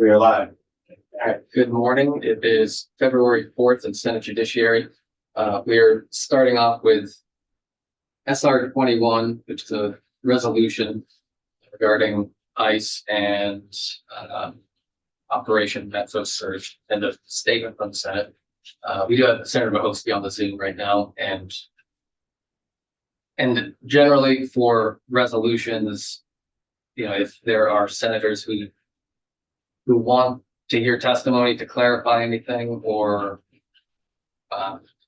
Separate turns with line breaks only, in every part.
We are live.
All right, good morning. It is February 4th in Senate Judiciary. We're starting off with SR 21, which is a resolution regarding ICE and Operation Metro Surge and the statement from the Senate. We do have Senator Mahosky on the Zoom right now, and generally for resolutions, if there are senators who want to hear testimony to clarify anything, or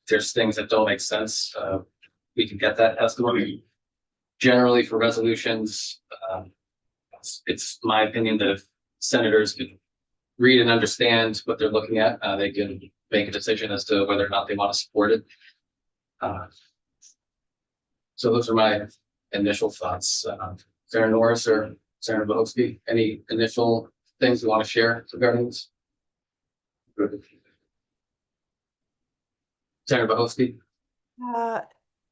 there's things that don't make sense, we can get that testimony. Generally for resolutions, it's my opinion that if senators can read and understand what they're looking at, they can make a decision as to whether or not they want to support it. So those are my initial thoughts. Senator Norris or Senator Mahosky, any initial things you want to share regarding this? Senator Mahosky?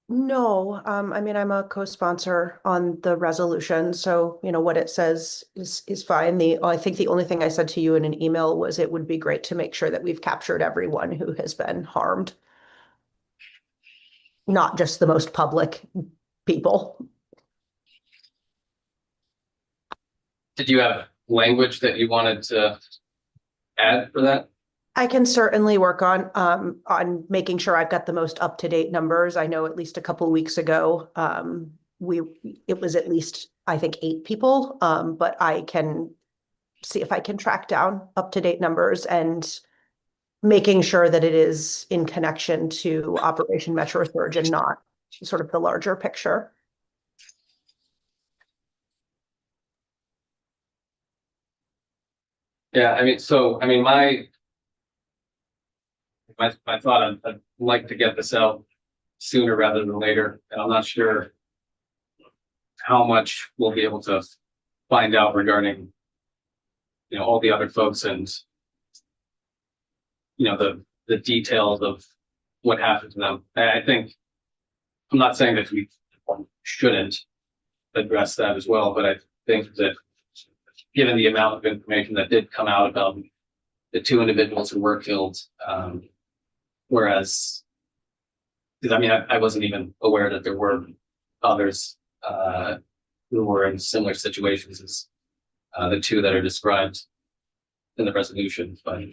No, I mean, I'm a co-sponsor on the resolution, so what it says is fine. I think the only thing I said to you in an email was it would be great to make sure that we've captured everyone who has been harmed, not just the most public people.
Did you have language that you wanted to add for that?
I can certainly work on making sure I've got the most up-to-date numbers. I know at least a couple of weeks ago, it was at least, I think, 8 people, but I can see if I can track down up-to-date numbers and making sure that it is in connection to Operation Metro Surge and not sort of the larger picture.
Yeah, my thought, I'd like to get this out sooner rather than later, and I'm not sure how much we'll be able to find out regarding, all the other folks and, the details of what happened to them. I think, I'm not saying that we shouldn't address that as well, but I think that given the amount of information that did come out about the 2 individuals who were killed, whereas, because I wasn't even aware that there were others who were in similar situations as the 2 that are described in the resolution. But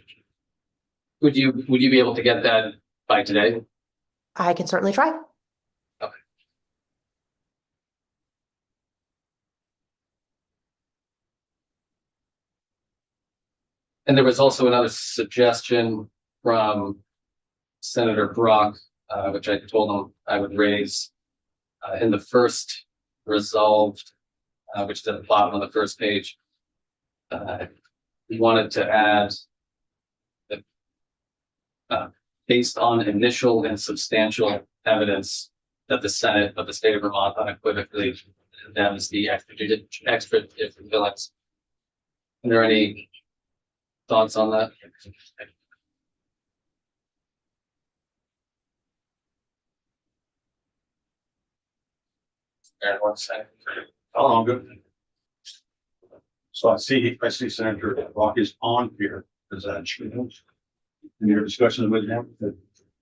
would you be able to get that by today?
I can certainly try.
Okay. And there was also another suggestion from Senator Brock, which I told him I would raise in the first resolved, which is at the bottom of the first page. We wanted to add that based on initial and substantial evidence that the Senate of the state of Vermont unequivocally condemns the extradition villains. Are there any thoughts on that?
Oh, I'm good. So I see Senator Rock is on here. Does that change in your discussions with him?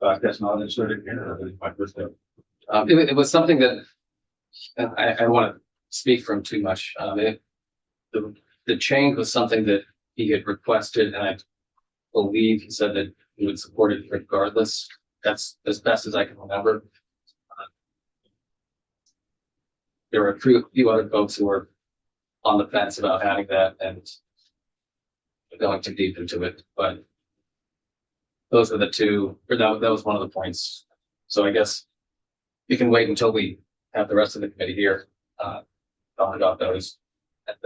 That's not inserted here.
It was something that I don't want to speak for him too much. The change was something that he had requested, and I believe he said that he would support it regardless. That's as best as I can remember. There were a few other folks who were on the fence about having that and going too deep into it, but those were the 2, or that was one of the points. So I guess you can wait until we have the rest of the committee here talk about those, and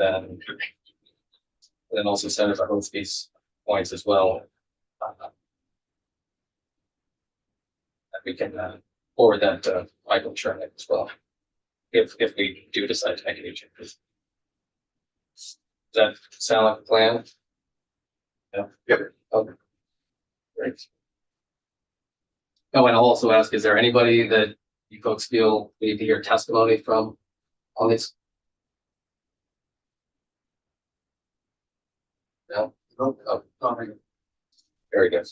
then also Senator Mahosky's points as well. And we can forward that to Michael Chernick as well, if we do decide to make any changes. Does that sound like a plan? Yeah. Yep. Okay. Great. Oh, and I'll also ask, is there anybody that you folks feel we need to hear testimony from on this? No? Oh, sorry. Very good.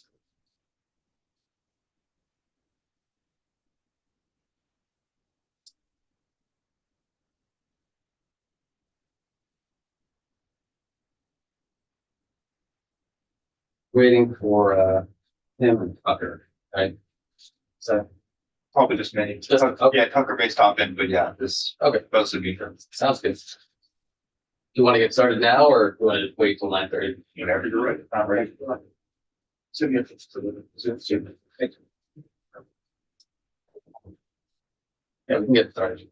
Waiting for him and Tucker, right? So,
Probably just me.
Just- okay.
Yeah, Tucker may stop in, but yeah, this
okay,
supposed to be from
sounds good. Do you want to get started now or do you want to wait till 9:30?
whenever you're ready. I'm ready.
So, yeah,
Thank you. Yeah, we can get started.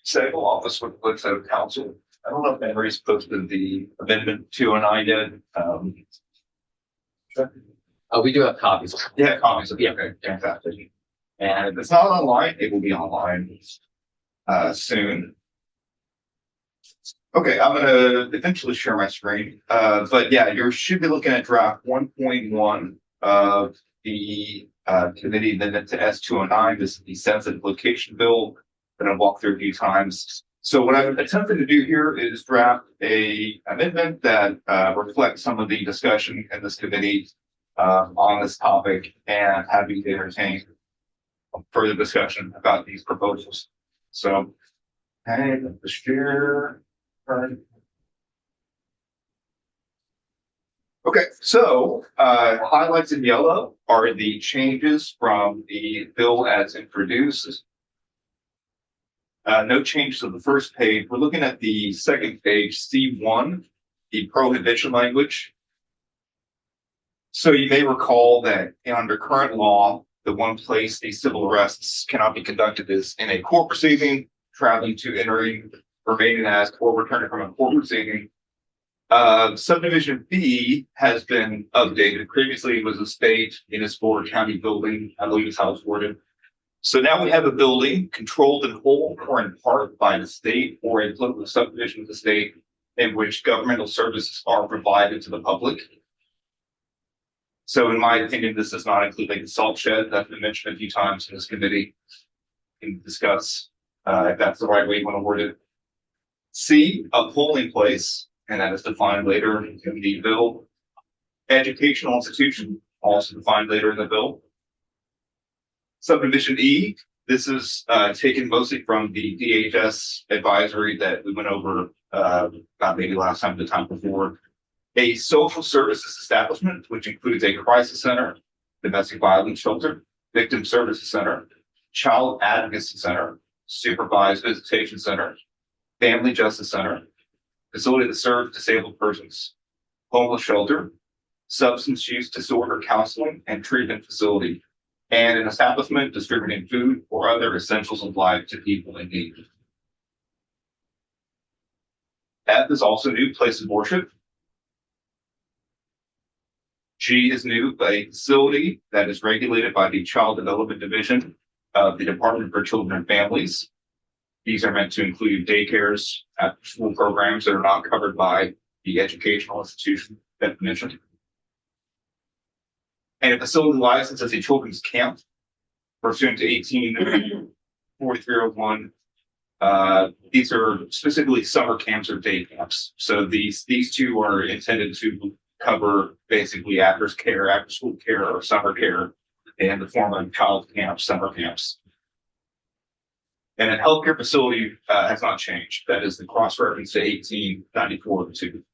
Central office with Woodford Council. I don't know if Henry's posted the amendment 209 yet.
We do have copies.
Yeah, copies of it.
Yeah.
Okay, fantastic. And if it's not online, it will be online soon. Okay, I'm gonna eventually share my screen. But yeah, you should be looking at draft 1.1 of the committee amendment to S209. This is the sensitive location bill that I've walked through a few times. So what I've attempted to do here is draft a amendment that reflects some of the discussion in this committee on this topic and happy to entertain further discussion about these proposals. So, hey, the share. Okay, so highlights in yellow are the changes from the bill as introduced. No change to the first page. We're looking at the second page, C1, the prohibition language. So you may recall that under current law, the one place these civil arrests cannot be conducted is in a court proceeding, traveling to, entering, remaining as, or returning from a court proceeding. Subdivision B has been updated. Previously, it was a state, municipal, or county building. I believe it's how it's worded. So now we have a building controlled in whole or in part by the state or a political subdivision of the state in which governmental services are provided to the public. So in my opinion, this does not include like the salt shed that's been mentioned a few times in this committee. We can discuss if that's the right way you want to word it. C, a polling place, and that is defined later in the bill. Educational institution, also defined later in the bill. Subdivision E, this is taken mostly from the DHS advisory that we went over not maybe last time, the time before. A social services establishment, which includes a crisis center, domestic violence shelter, victim services center, child advocacy center, supervised visitation center, family justice center, facility that serves disabled persons, homeless shelter, substance use disorder counseling and treatment facility, and an establishment distributing food or other essentials of life to people in need. F is also new, place of worship. G is new, a facility that is regulated by the Child Development Division of the Department for Children and Families. These are meant to include daycares, after school programs that are not covered by the educational institution definition. And a facility licensed as a children's camp pursuant to 184301. These are specifically summer camps or day camps. So these two are intended to cover basically after school care or summer care in the form of child camps, summer camps. And a healthcare facility has not changed. That is the cross reference to 1894-2.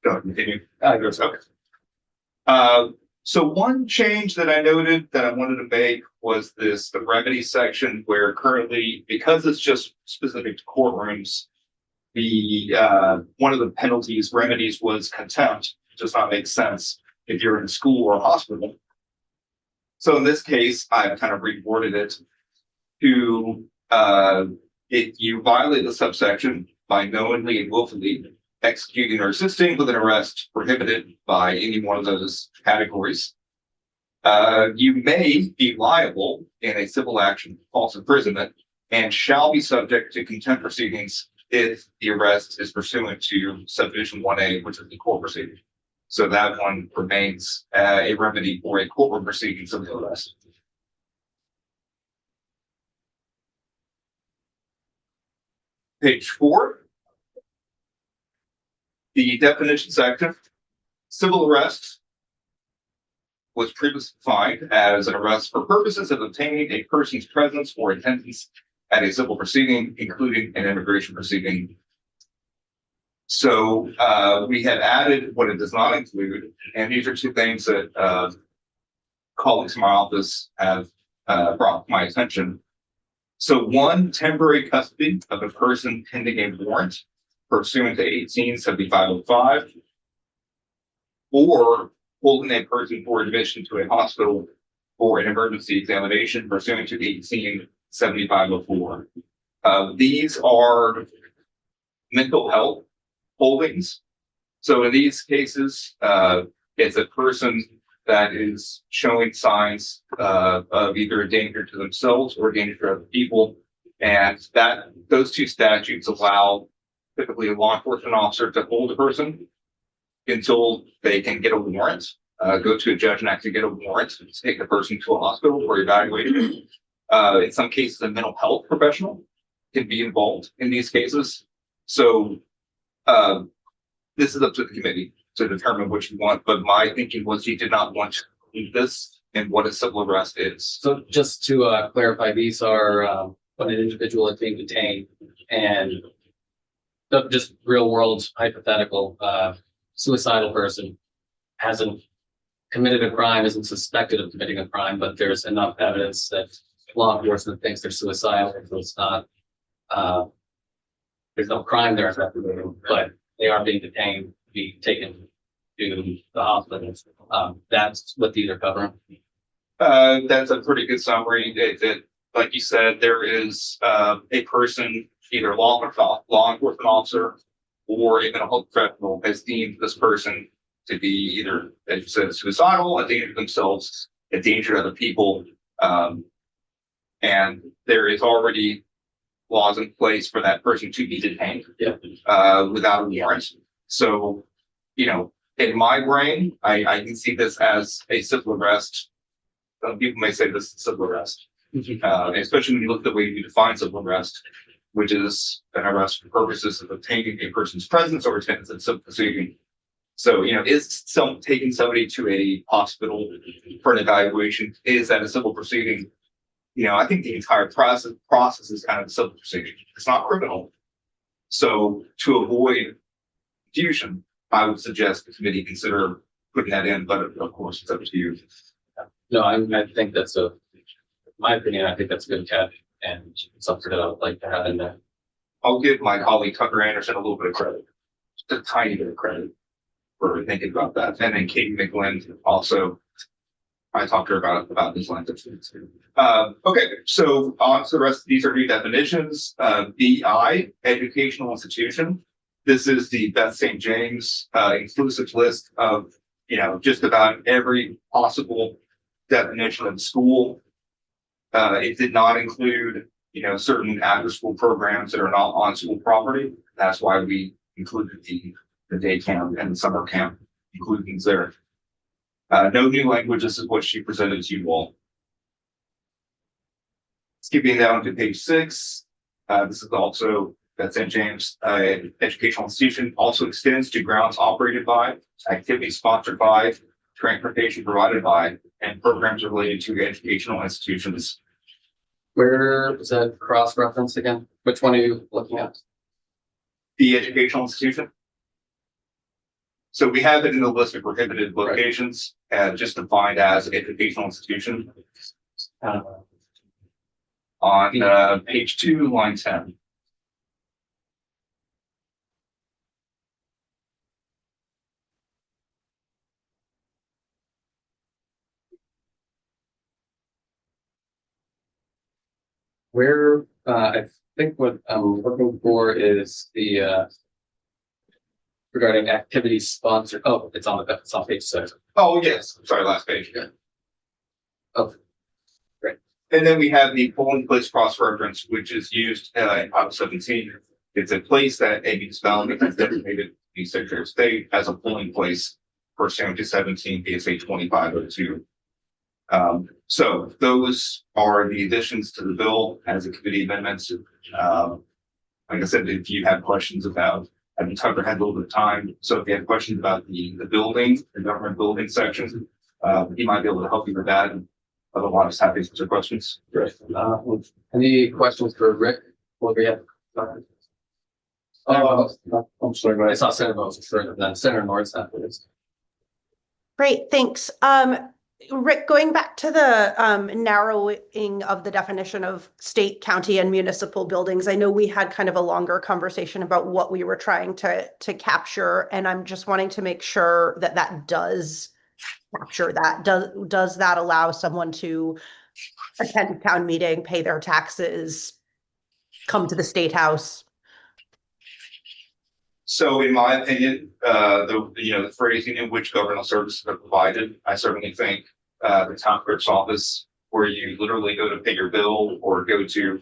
Go ahead, continue. Okay. So one change that I noted that I wanted to make was the remedy section, where currently, because it's just specific to courtrooms, the one of the remedies was contempt. It does not make sense if you're in a school or a hospital. So in this case, I've kind of reworded it to if you violate the subsection by knowingly and willfully executing or assisting with an arrest prohibited by any one of those categories. You may be liable in a civil action for false imprisonment and shall be subject to contempt proceedings if the arrest is pursuant to subdivision 1A, which is the court proceeding. So that one remains a remedy for a court proceedings of the arrest. Page 4. The definition section. Civil arrest was previously defined as an arrest for purposes of obtaining a person's presence or attendance at a civil proceeding, including an immigration proceeding. So we have added what it does not include, and these are two things that colleagues in my office have brought to my attention. So one, temporary custody of a person pending a warrant pursuant to 187505, or holding a person for admission to a hospital for an emergency examination pursuant to 187504. These are mental health holdings. So in these cases, it's a person that is showing signs of either a danger to themselves or danger to other people. And that those two statutes allow typically a law enforcement officer to hold a person until they can get a warrant, go to a judge and actually get a warrant to take the person to a hospital for evaluation. In some cases, a mental health professional can be involved in these cases. So this is up to the committee to determine what you want, but my thinking was you did not want to include this in what a civil arrest is.
So just to clarify, these are when an individual is being detained and just real world hypothetical, suicidal person hasn't committed a crime, isn't suspected of committing a crime, but there's enough evidence that law enforcement thinks they're suicidal, so it's not, there's no crime they're investigating, but they are being detained, to be taken to the hospital. That's what these are covering.
That's a pretty good summary. That, like you said, there is a person, either law enforcement officer or a mental health professional, has deemed this person to be either, as you said, suicidal, a danger to themselves, a danger to other people, and there is already laws in place for that person to be detained without a warrant. So, you know, in my brain, I can see this as a civil arrest. Some people may say this is a civil arrest, especially when you look at the way you define civil arrest, which is an arrest for purposes of obtaining a person's presence or attendance at civil proceeding. So, you know, is taking somebody to a hospital for an evaluation, is that a civil proceeding? You know, I think the entire process is kind of a civil proceeding. It's not criminal. So to avoid confusion, I would suggest the committee consider putting that in, but of course it's up to you.
No, I think that's my opinion, I think that's a good catch and something that I would like to have in there.
I'll give my colleague Tucker Anderson a little bit of credit, just a tiny bit of credit for thinking about that. And then Katie McGlynn also, I talked to her about this language. Okay, so on to the rest. These are new definitions. BI, educational institution. This is the Beth St. James inclusive list of, you know, just about every possible definition of school. It did not include, you know, certain after school programs that are not on school property. That's why we included the day camp and the summer camp inclusions there. No new language. This is what she presented to you all. Skipping down to page 6. This is also Beth St. James educational institution, also extends to grounds operated by, activities sponsored by, transportation provided by, and programs related to educational institutions.
Where is that cross-referenced again? Which one are you looking at?
The educational institution. So we have it in the list of prohibited locations, just defined as educational institution. On page 2, line 10.
Where I think what I'm looking for is the regarding activities sponsored, oh, it's on page 6.
Oh, yes, sorry, last page.
Yeah. Oh,
And then we have the polling place cross-reference, which is used in Title 17. It's a place that a municipality has designated the Secretary of State as a polling place pursuant to 17 VSA 2502. So those are the additions to the bill as a committee amendments. Like I said, if you have questions about, I've been Tucker had a little bit of time. So if you have questions about the building, the government building sections, he might be able to help you with that. Otherwise, happy to answer questions.
any questions for Rick? What we have?
I'm sorry,
I saw Senator Moses for then Senator Norris afterwards.
Great, thanks. Rick, going back to the narrowing of the definition of state, county, and municipal buildings, I know we had kind of a longer conversation about what we were trying to capture, and I'm just wanting to make sure that that does capture that. Does that allow someone to attend town meeting, pay their taxes, come to the State House?
So in my opinion, the phrasing in which governmental services are provided, I certainly think the town clerk's office, where you literally go to pay your bill or go to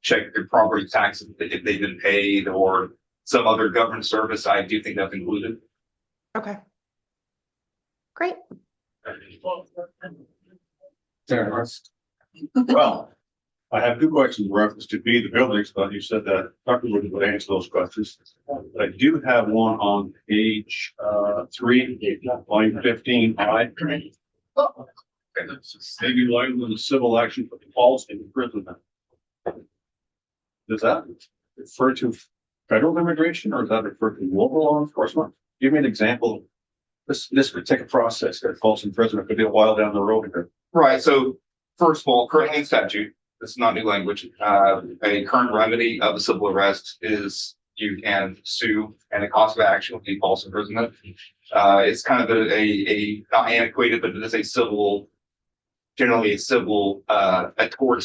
check your property taxes if they've been paid or some other government service, I do think that's included.
Okay. Great.
Senator Norris.
Well, I have two questions in reference to B, the buildings, but you said that Dr. would answer those questions. But I do have one on page 3, line 15I. Maybe line with the civil action for the false imprisonment. Does that refer to federal immigration or does that refer to local law enforcement? Give me an example. This could take a process that false imprisonment could be a while down the road here.
Right. So first of all, currently in statute, it's not new language. A current remedy of a civil arrest is you can sue, and the cost of action will be false imprisonment. It's kind of a not antiquated, but it is a civil, generally a civil, a tort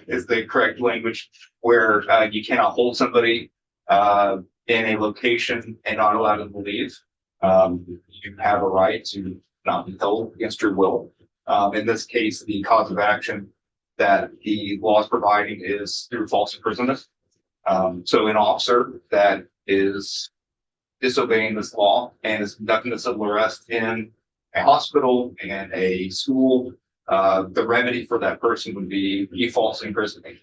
is the correct language, where you cannot hold somebody in a location and not allow them to leave. You have a right to not be held against your will. In this case, the cause of action that the law is providing is through false imprisonment. So an officer that is disobeying this law and is conducting a civil arrest in a hospital and a school, the remedy for that person would be false imprisonment.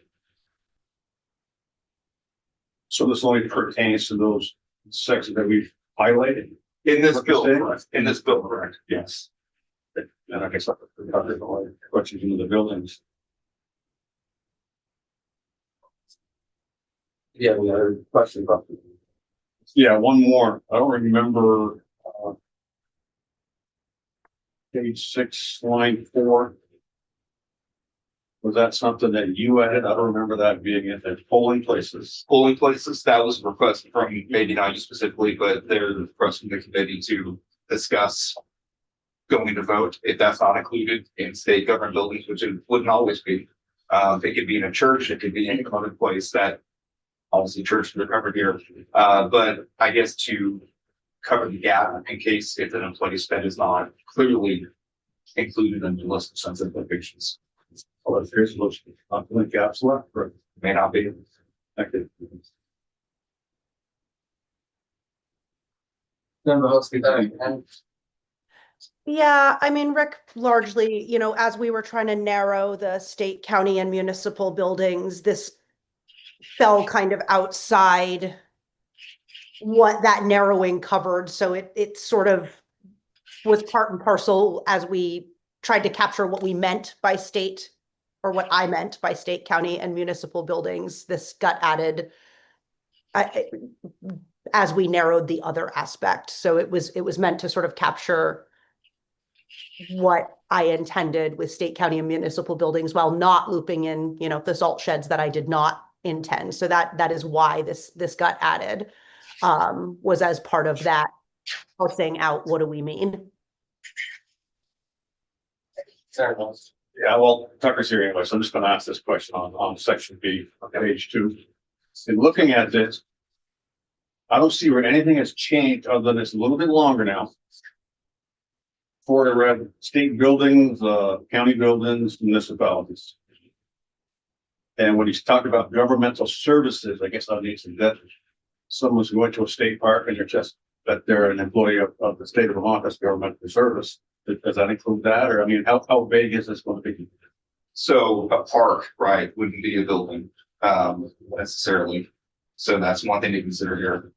So this only pertains to those sections that we've highlighted.
In this
What
bill,
you're saying?
correct. In this bill, correct.
Yes. And I guess I'll cover the questions into the buildings.
Yeah, we had a question about.
Yeah, one more. I don't remember. Page 6, line 4. Was that something that you added? I don't remember that being in the polling places.
Polling places, that was a request from, maybe not you specifically, but they're requesting the committee to discuss going to vote. If that's not included in state government buildings, which it wouldn't always be. It could be in a church, it could be in any other place that obviously churches are covered here. But I guess to cover the gap in case it's in a place that is not clearly included in the list of sensitive locations.
Oh, there's those link gaps left, or
May not be.
okay.
Senator Moses,
Yeah, I mean, Rick, largely, as we were trying to narrow the state, county, and municipal buildings, this fell kind of outside what that narrowing covered. So it sort of was part and parcel as we tried to capture what we meant by state, or what I meant by state, county, and municipal buildings. This got added as we narrowed the other aspect. So it was meant to sort of capture what I intended with state, county, and municipal buildings while not looping in, the salt sheds that I did not intend. So that is why this got added, was as part of that parsing out, what do we mean?
Senator Moses.
Yeah, well, Tucker's here anyway, so I'm just gonna ask this question on section B, on page 2. In looking at this, I don't see where anything has changed other than it's a little bit longer now. For the state buildings, county buildings, municipalities. And when he's talking about governmental services, I guess I need some that someone's going to a state park and they're just that they're an employee of the state of Vermont, that's governmental service. Does that include that? Or I mean, how vague is this going to be?
So a park, right, wouldn't be a building, necessarily. So that's one thing to consider here.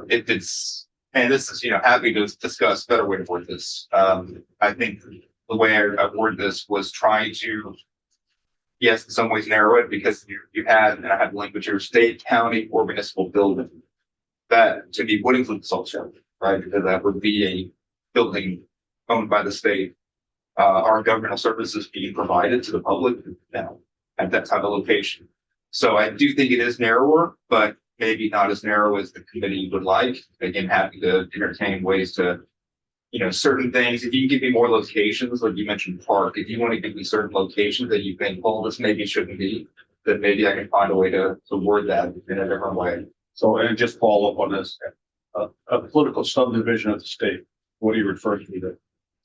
If it's, and this is, happy to discuss better way to word this. I think the way I worded this was trying to, yes, in some ways narrow it because you had, and I had language here, state, county, or municipal building. That to me would include culture, right? Because that would be a building owned by the state. Are governmental services being provided to the public now at that type of location? So I do think it is narrower, but maybe not as narrow as the committee would like. Again, happy to entertain ways to, certain things. If you can give me more locations, like you mentioned park, if you want to give me certain locations that you think, well, this maybe shouldn't be, then maybe I can find a way to word that in a different way.
So, and just follow up on this, a political subdivision of the state, what are you referring to there?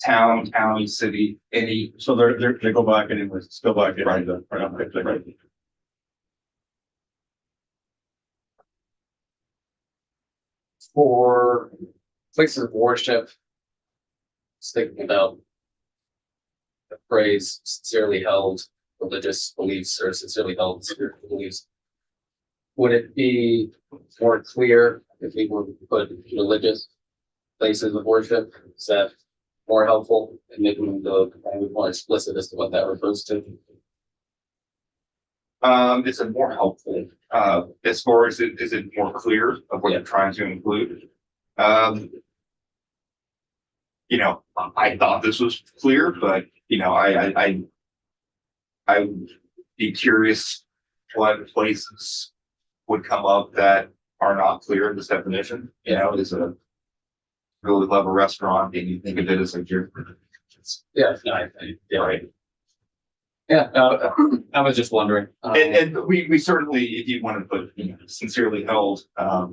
Town, county, city, any.
So they go back anyways, still back in. Right.
For places of worship, just thinking about the phrase sincerely held religious beliefs or sincerely held spiritual beliefs. Would it be more clear if we were to put religious places of worship? Is that more helpful in making the language more explicit as to what that refers to?
Is it more helpful? As far as is it more clear of what you're trying to include? I thought this was clear, but I would be curious what places would come up that are not clear in this definition. Is a really love a restaurant and you think of it as like your right.
Yeah, I was just wondering.
And we certainly, if you want to put sincerely held, I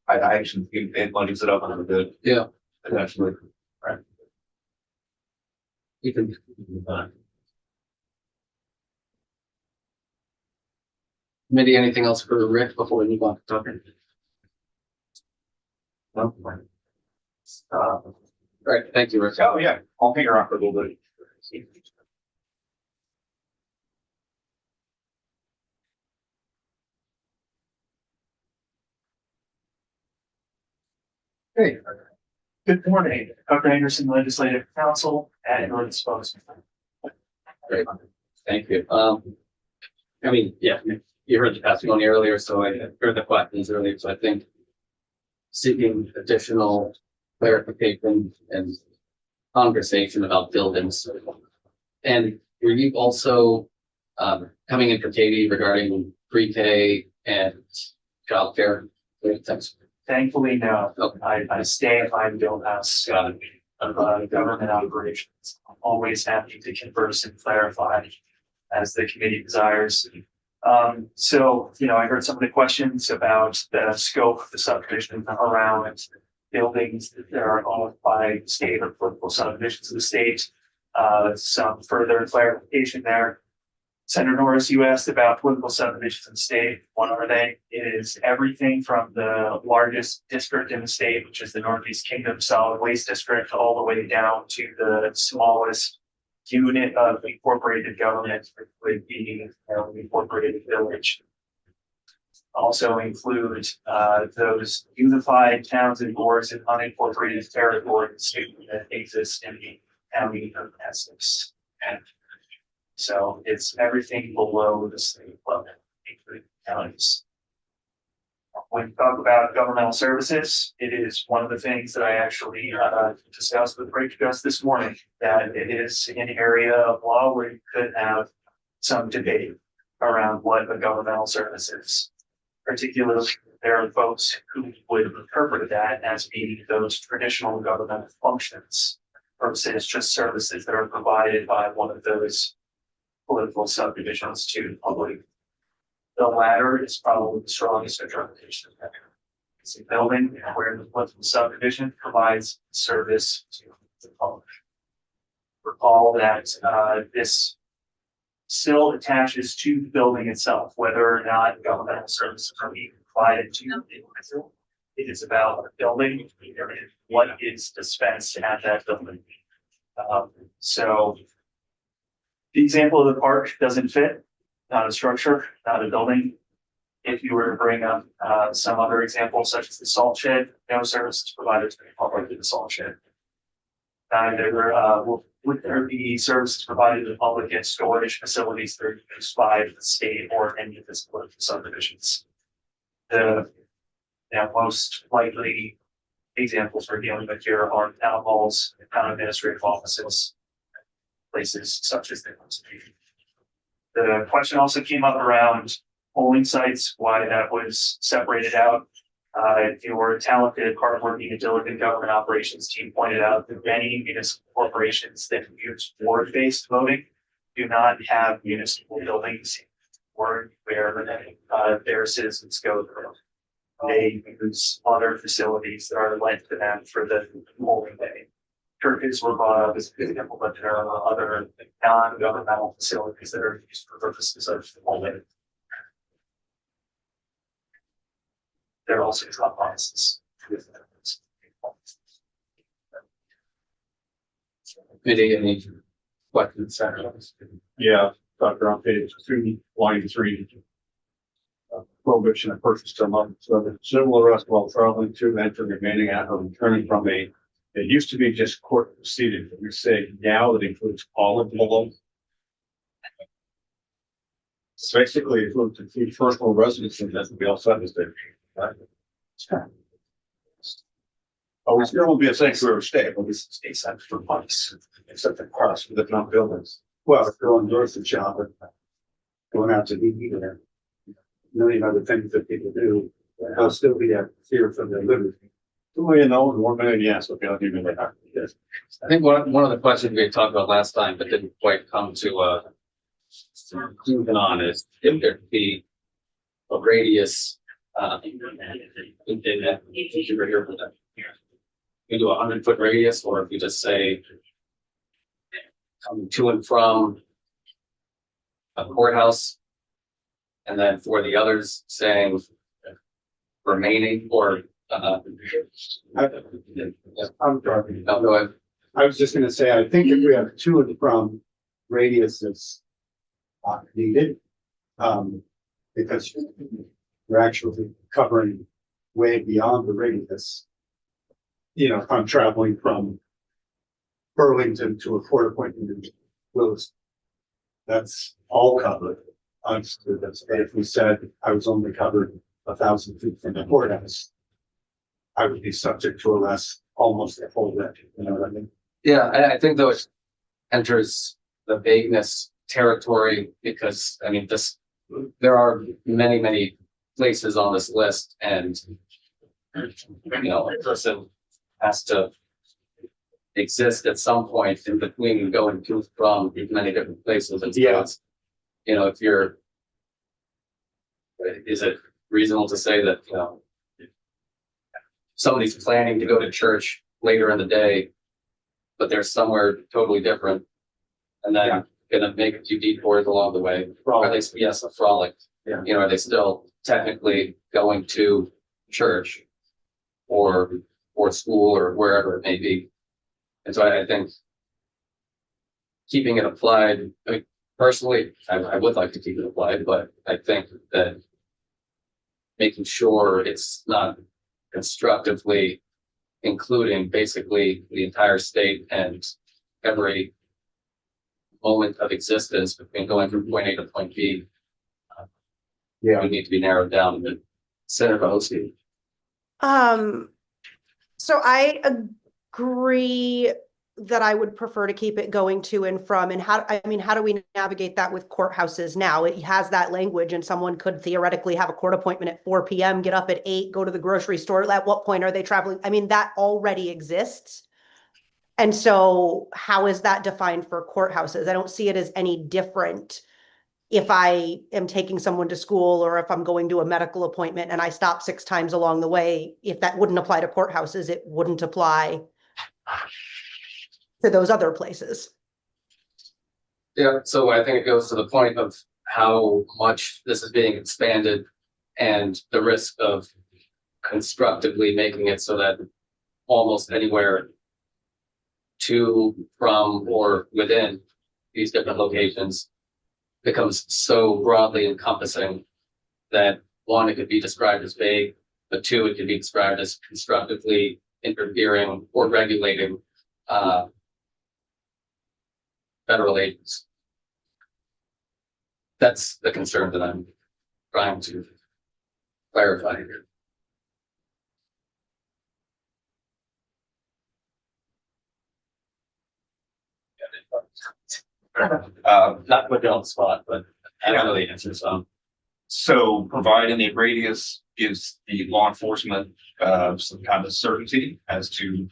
actually think it muddies it up a little bit.
Yeah.
Potentially. Right.
You can. Committee, anything else for Rick before we move on to talking? No. Right, thank you, Rick.
Oh yeah, I'll hang around for a little bit.
Hey, good morning, Dr. Anderson, Legislative Council at your disposal.
Great, thank you. You heard the testimony earlier, so I heard the questions earlier, so I think seeking additional clarification and conversation about buildings. And were you also coming in for Katie regarding pre-K and childcare? Thanks.
Thankfully, no, I stay at my wheelhouse of government operations. I'm always happy to converse and clarify as the committee desires. I heard some of the questions about the scope of the subdivision around buildings that are owned by state or political subdivisions of the state. Some further clarification there. Senator Norris, you asked about political subdivisions in the state. What are they? It is everything from the largest district in the state, which is the Northeast Kingdom Solid Waste District, all the way down to the smallest unit of incorporated government, which would be an incorporated village. Also include those unified towns and boards and unincorporated territories that exist in the county of Essex. And so it's everything below the state level, including counties. When you talk about governmental services, it is one of the things that I actually discussed with Rick just this morning, that it is an area of law where you could have some debate around what a governmental service is. Particularly, there are folks who would interpret that as being those traditional government functions versus just services that are provided by one of those political subdivisions to the public. The latter is probably the strongest interpretation of that. It's a building where the political subdivision provides service to the public. Recall that this still attaches to the building itself, whether or not governmental services are being provided to the individual. It is about the building and what is dispensed at that building. So the example of the park doesn't fit, not a structure, not a building. If you were to bring up some other examples, such as the salt shed, no services provided to the public in the salt shed. Neither would there be services provided to the public in storage facilities that are used by the state or any of its political subdivisions. The most likely examples we're dealing with here are town halls, town administrative offices, places such as the conservation. The question also came up around polling sites, why that was separated out. Your talented, hardworking, and diligent government operations team pointed out that many municipal corporations that use ward-based voting do not have municipal buildings where their citizens go through. They use other facilities that are lent to them for the polling day. Churches were brought up as an example, but there are other non-governmental facilities that are used for purposes of polling. There are also drop boxes.
Any questions?
Yeah, Dr. on page 3, line 3. Prohibition of purchase to month, so the civil arrest while traveling to, entering, remaining at, or returning from it used to be just court proceedings. We say now it includes all of them. Basically, it includes personal residence, and that's what we also have is there. Right? Oh, it's going to be a sanctuary state, but this is a center for months, except the parks for the front buildings. Well, if you're on grocery shopping, going out to eat there, million other things that people do, they'll still be at fear for their liberty. 2 million, no, 1 million, yes, okay, I'll give you that. Yes.
I think one of the questions we talked about last time, but didn't quite come to conclusion on is if there could be a radius. You do 100-foot radius, or if you just say coming to and from a courthouse, and then for the others saying remaining or
I'm sorry.
no, go ahead.
I was just gonna say, I think if we have to and from radius that's needed, because we're actually covering way beyond the radius. You know, if I'm traveling from Burlington to a court appointment in Willis, that's all covered. Understood. That's if we said I was only covered 1,000 feet from the courthouse, I would be subject to arrest almost a whole day. You know what I mean?
Yeah, I think though it enters the vagueness territory because I mean there are many places on this list, and you know, a person has to exist at some point in between going to from many different places. And so it's, you know, is it reasonable to say that, you know, somebody's planning to go to church later in the day, but they're somewhere totally different, and then gonna make a few detours along the way? Are they, yes, a frolic?
Yeah.
You know, are they still technically going to church or school or wherever it may be? And so I think keeping it applied, I mean, personally, I would like to keep it applied, but I think that making sure it's not constructively including basically the entire state and every moment of existence between going from point A to point B. Would need to be narrowed down. But Senator Bohosky.
So I agree that I would prefer to keep it going to and from, and how do we navigate that with courthouses now? It has that language, and someone could theoretically have a court appointment at 4 p.m., get up at 8, go to the grocery store. At what point are they traveling? I mean, that already exists. And so how is that defined for courthouses? I don't see it as any different if I am taking someone to school or if I'm going to a medical appointment and I stop 6 times along the way, if that wouldn't apply to courthouses, it wouldn't apply to those other places.
Yeah, so I think it goes to the point of how much this is being expanded and the risk of constructively making it so that almost anywhere to, from, or within these different locations becomes so broadly encompassing that one, it could be described as vague, but two, it could be described as constructively interfering or regulating federal agents. That's the concern that I'm trying to clarify here. Not put you on the spot, but I don't know the answer, so.
So providing a radius gives the law enforcement some kind of certainty as to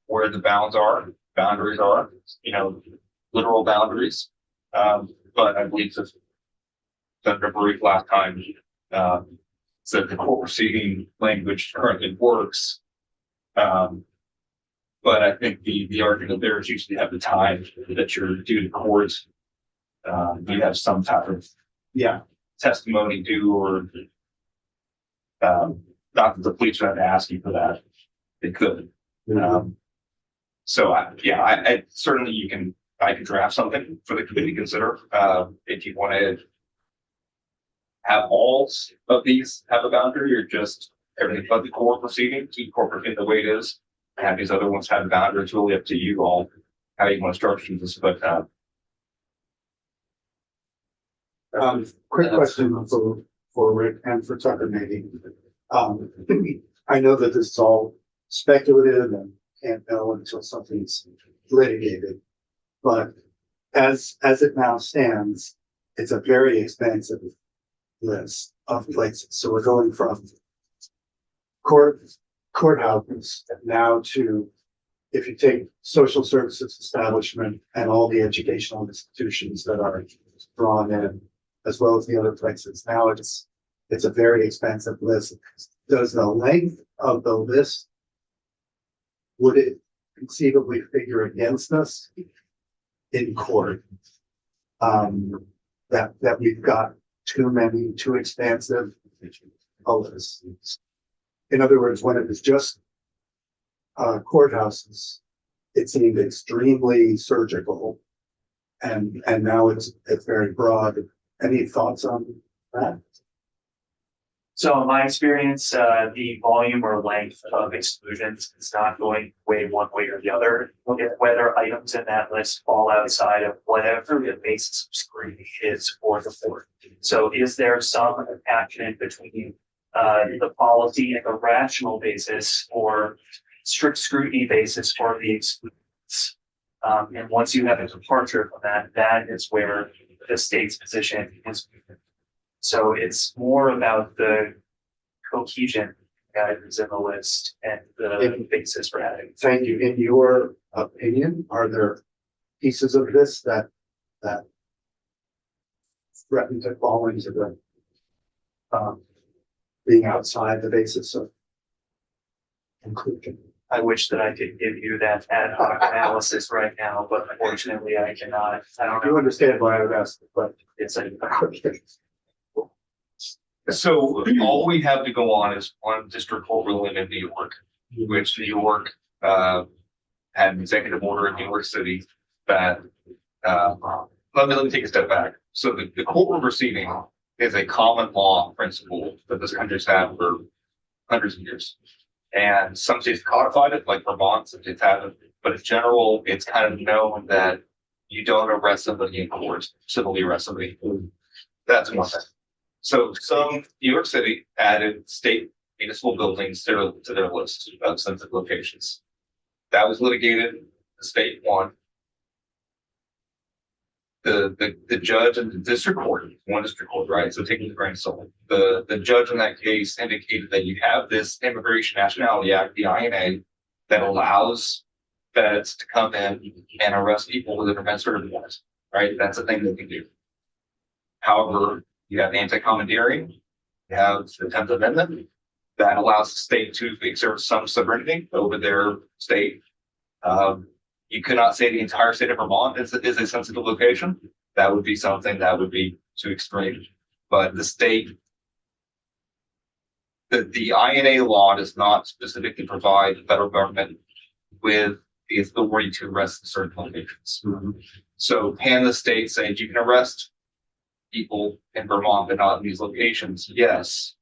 where the boundaries are, you know, literal boundaries. But I believe that Senator Brief last time said the court proceeding language currently works. But I think the argument there is usually have the time that you're due to court. You have some type of testimony due, or not that the police would have to ask you for that. They could. So I certainly I can draft something for the committee to consider. If you want to have all of these have a boundary, or just everything but the court proceeding, keep corporate in the way it is, and have these other ones have a boundary. It's really up to you all how you want to structure this, but
quick question for Rick and for Tucker maybe. I know that this is all speculative and can't know until something's litigated, but as it now stands, it's a very expansive list of places. So we're going from courthouses now to, if you take social services establishment and all the educational institutions that are drawn in, as well as the other places. Now it's a very expansive list. Does the length of the list, would it conceivably figure against us in court? That we've got too expansive a list. In other words, when it was just courthouses, it seemed extremely surgical, and now it's very broad. Any thoughts on that?
So in my experience, the volume or length of exclusions is not going way one way or the other. Look at whether items in that list fall outside of whatever the basis of scrutiny is for the court. So is there some attachment between the policy and the rational basis or strict scrutiny basis for the exclusions? And once you have a departure from that, that is where the state's position is. So it's more about the cohesion guidance in the list and the basis for adding.
Thank you. In your opinion, are there pieces of this that threaten to fall into the being outside the basis of inclusion?
I wish that I could give you that ad hoc analysis right now, but unfortunately I cannot. I don't
You
know.
understand why I would ask the question.
It's a
so all we have to go on is one district court ruling in New York, which New York had an executive order in New York City that let me take a step back. So the court proceeding is a common law principle that this country's had for hundreds of years. And some states codified it, like Vermont, some states haven't. But in general, it's kind of known that you don't arrest somebody in court, civilly arrest somebody. That's one thing. So some New York City added state municipal buildings to their list of sensitive locations. That was litigated. The state won. The judge in the district court, one district court, right? So taking the grain of salt. The judge in that case indicated that you have this Immigration Nationality Act, the INA, that allows feds to come in and arrest people with an offense or otherwise, right? That's a thing that we do. However, you have anti-commandeering, you have the 10th Amendment that allows the state to exert some sovereignty over their state. You could not say the entire state of Vermont is a sensitive location. That would be something that would be too extreme. But the state, the INA law does not specifically provide the federal government with the authority to arrest certain locations. So can the state say you can arrest people in Vermont, but not in these locations? Yes.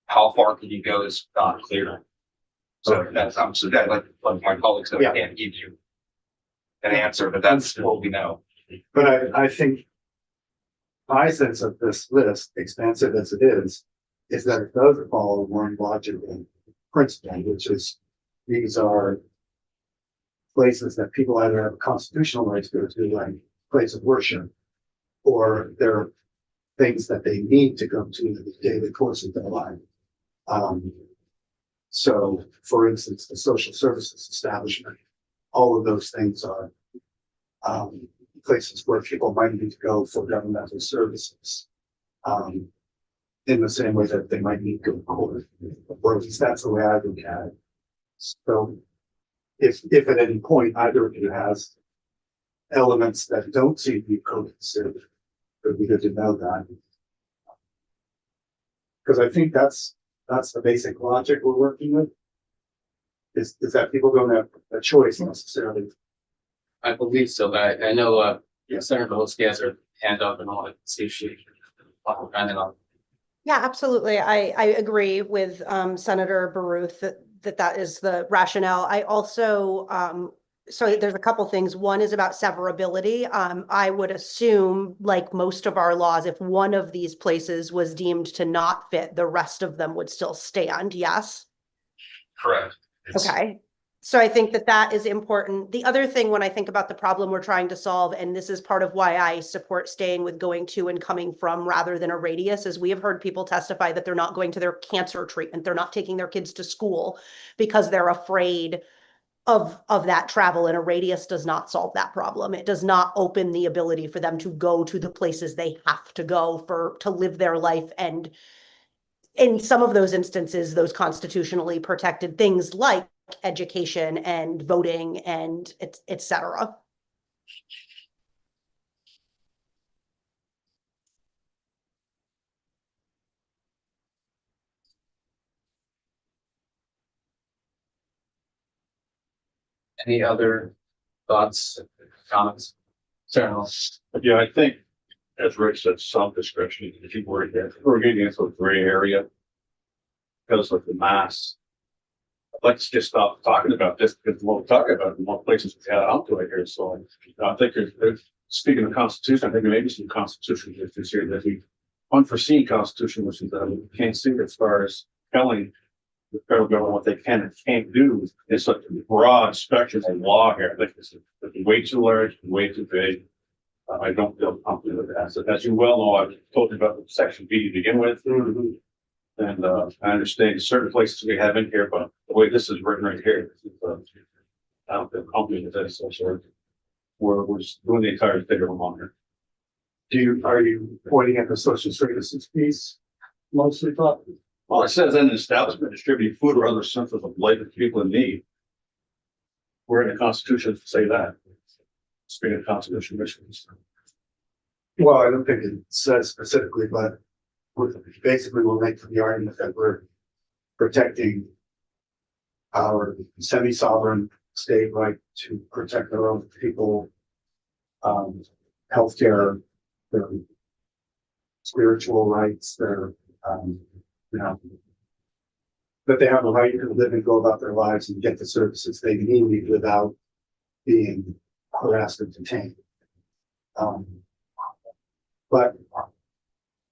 How far can you go is not clear. So that's so that like my colleagues said, I can't give you an answer, but that's what we know.
But I think my sense of this list, expansive as it is that it does follow one logical principle, which is these are places that people either have a constitutional right to go to, like place of worship, or they're things that they need to go to in the daily course of their life. So, for instance, the social services establishment, all of those things are places where people might need to go for governmental services. In the same way that they might need to go to court, or at least that's the way I look at it. So, if at any point either of you has elements that don't seem to be co-considered, it would be good to know that. Because I think that's the basic logic we're working with. Is that people don't have a choice necessarily.
I believe so, but I know, Senator Volsky has her hand up and all, see if she.
Yeah, absolutely. I agree with Senator Baruth that is the rationale. I also, so there's a couple things. One is about severability. I would assume, like most of our laws, if one of these places was deemed to not fit, the rest of them would still stand, yes?
Correct.
Okay. So I think that is important. The other thing, when I think about the problem we're trying to solve, and this is part of why I support staying with going to and coming from rather than a radius, is we have heard people testify that they're not going to their cancer treatment. They're not taking their kids to school because they're afraid of that travel, and a radius does not solve that problem. It does not open the ability for them to go to the places they have to go to live their life. And in some of those instances, those constitutionally protected things like education and voting and et cetera.
Any other thoughts, comments? Certainly.
Yeah, I think, as Rick said, some discretion, if you were there, we're getting into a gray area. Because of the mass. Let's just stop talking about this, because the more we talk about it, the more places we add on to it here. So I think speaking of Constitution, I think there may be some constitutional issues here that we unforeseen constitutional issues that we can't see as far as telling the federal government what they can and can't do. It's such a broad spectrum of law here. I think it's way too large, way too big. I don't feel comfortable with that. So as you well know, I've told you about Section B to begin with. And I understand certain places we have in here, but the way this is written right here, I don't feel comfortable with this. So we're just doing the entire thing of a monitor.
Are you pointing at the social services piece mostly thought?
Well, it says an establishment distributing food or other essentials of life to people in need. We're in the Constitution to say that. Speaking of constitutional issues.
Well, I don't think it says specifically, but basically we'll make the argument that we're protecting our semi-sovereign state right to protect their own people, healthcare, their spiritual rights, their, that they have a right to live and go about their lives and get the services they need without being harassed and detained. But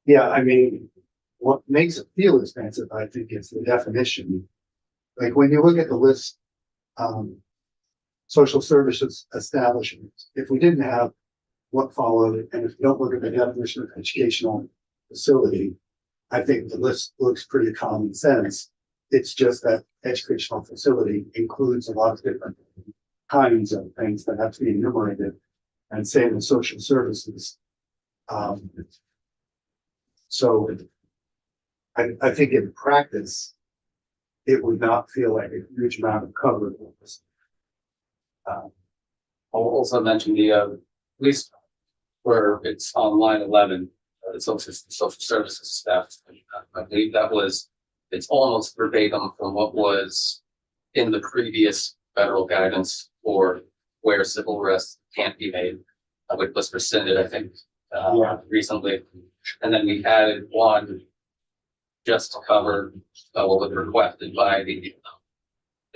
yeah, I mean, what makes it feel expensive, I think, is the definition. Like when you look at the list, social services establishments, if we didn't have what followed, and if you don't look at the definition of educational facility, I think the list looks pretty common sense. It's just that educational facility includes a lot of different kinds of things that have to be enumerated. And say in social services, So I think in practice, it would not feel like a huge amount of coverage.
I'll also mention the, at least where it's on line 11, the social services staff. I believe that was, it's almost verbatim from what was in the previous federal guidance for where civil arrest can't be made, which was rescinded, I think, recently. And then we added one just to cover what was requested by the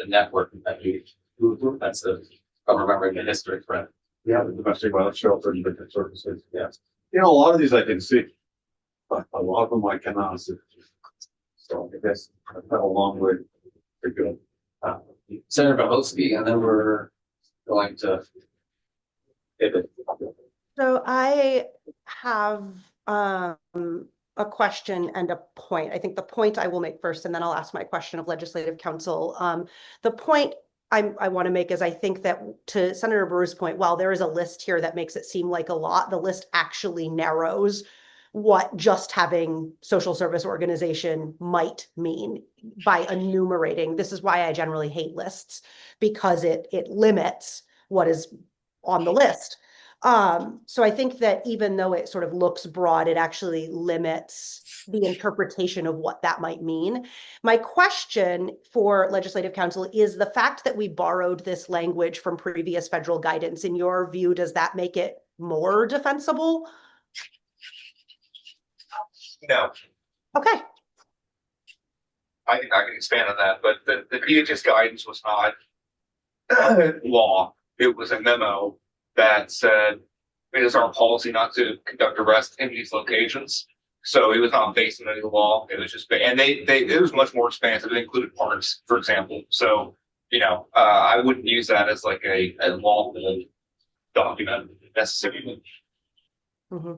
network. That's the, if I'm remembering the history correct.
Yeah, the domestic violence shelter and different services, yes. You know, a lot of these I can see, but a lot of them I cannot see. So I guess I've had a long way to go.
Senator Bohosky, and then we're going to pivot.
So I have a question and a point. I think the point I will make first, and then I'll ask my question of legislative counsel. The point I want to make is I think that, to Senator Brewer's point, while there is a list here that makes it seem like a lot, the list actually narrows what just having social service organization might mean by enumerating. This is why I generally hate lists, because it limits what is on the list. So I think that even though it sort of looks broad, it actually limits the interpretation of what that might mean. My question for legislative counsel is, the fact that we borrowed this language from previous federal guidance, in your view, does that make it more defensible?
No,
Okay.
I think I can expand on that, but the DHS guidance was not law. It was a memo that said it is our policy not to conduct arrests in these locations. So it was not based on any law. It was just, and it was much more expansive. It included parks, for example. So, you know, I wouldn't use that as like a lawful document necessarily.
Mm-hmm.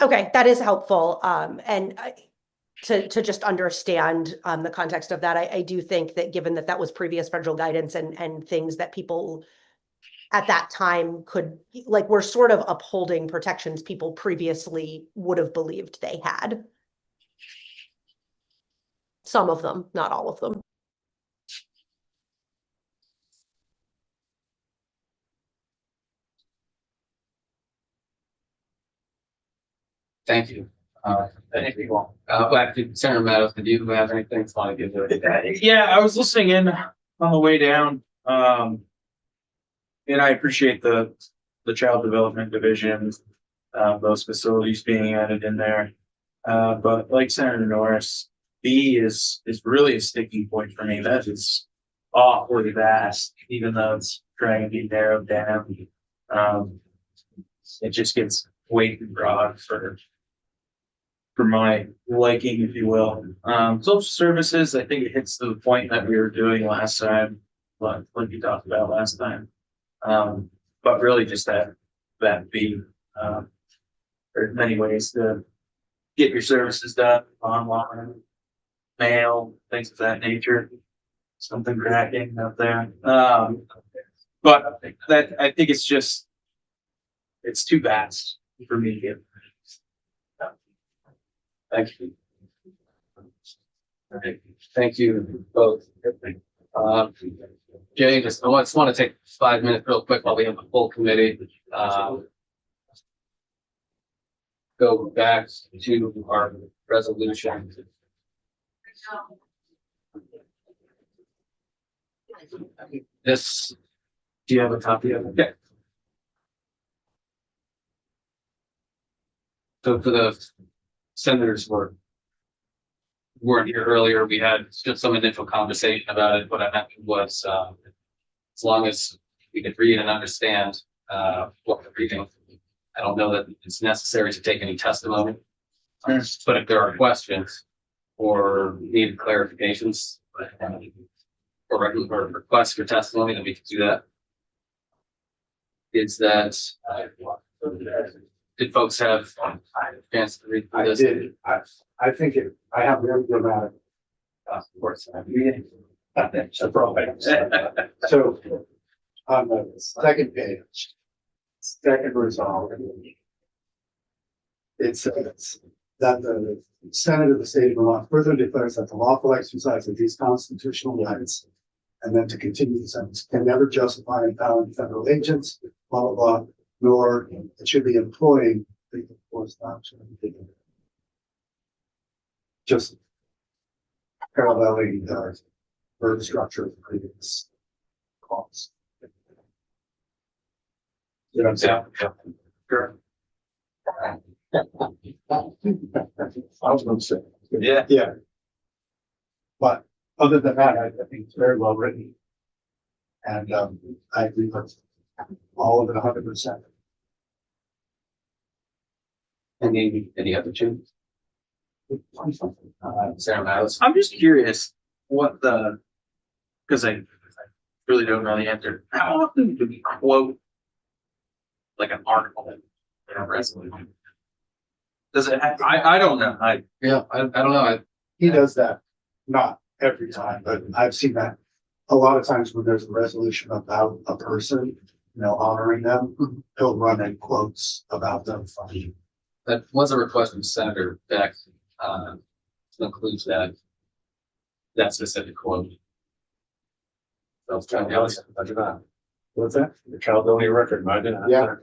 Okay, that is helpful. And to just understand the context of that, I do think that, given that that was previous federal guidance and things that people at that time could, like, we're sort of upholding protections people previously would have believed they had. Some of them, not all of them.
Thank you. Thank you all. Back to Senator Meadows, did you have anything to want to give to?
Yeah, I was listening in on the way down. And I appreciate the child development division, those facilities being added in there. But like Senator Norris, B is really a sticking point for me. That is awfully vast, even though it's trying to be narrowed down. It just gets way too broad for my liking, if you will. Social services, I think it hits the point that we were doing last time, like you talked about last time. But really just that B, there's many ways to get your services done online, mail, things of that nature. Something cracking up there. But that, I think it's too vast for me to get.
Thank you. Okay, thank you both. Jay, I just want to take 5 minutes real quick while we have a full committee. Go back to our resolution. This, do you have a copy of it? Yeah. So for the senators weren't here earlier, we had just some initial conversation about it. What I mentioned was, as long as we could read and understand what we're reading, I don't know that it's necessary to take any testimony. But if there are questions or need clarifications or requests for testimony, then we can do that. Is that did folks have a chance to read through this?
I did. I think I have very dramatic.
Of course.
So on the second page, second resolve, it says that the Senate of the state of Vermont further declares that the lawful exercise of these constitutional rights, and then to continue the sentence, can never justify empowering federal agents, blah, blah, blah, nor it should be employing the force action. Just paralleling the verb structure of the previous clause. You know what I'm saying?
Sure.
I was gonna say.
Yeah.
Yeah. But other than that, I think it's very well written. And I agree with all of it 100%.
Any other changes? Sarah Miles?
I'm just curious what because I really don't know the answer. How often do we quote like an article in a resolution? Does it have, I don't know. I
don't know.
He does that, not every time, but I've seen that a lot of times when there's a resolution about a person, you know, honoring them, he'll run in quotes about them from you.
That was a request from Senator Beck, to include that specific quote. So I was trying to.
What's that?
The Caledonia record, I didn't.
Yeah.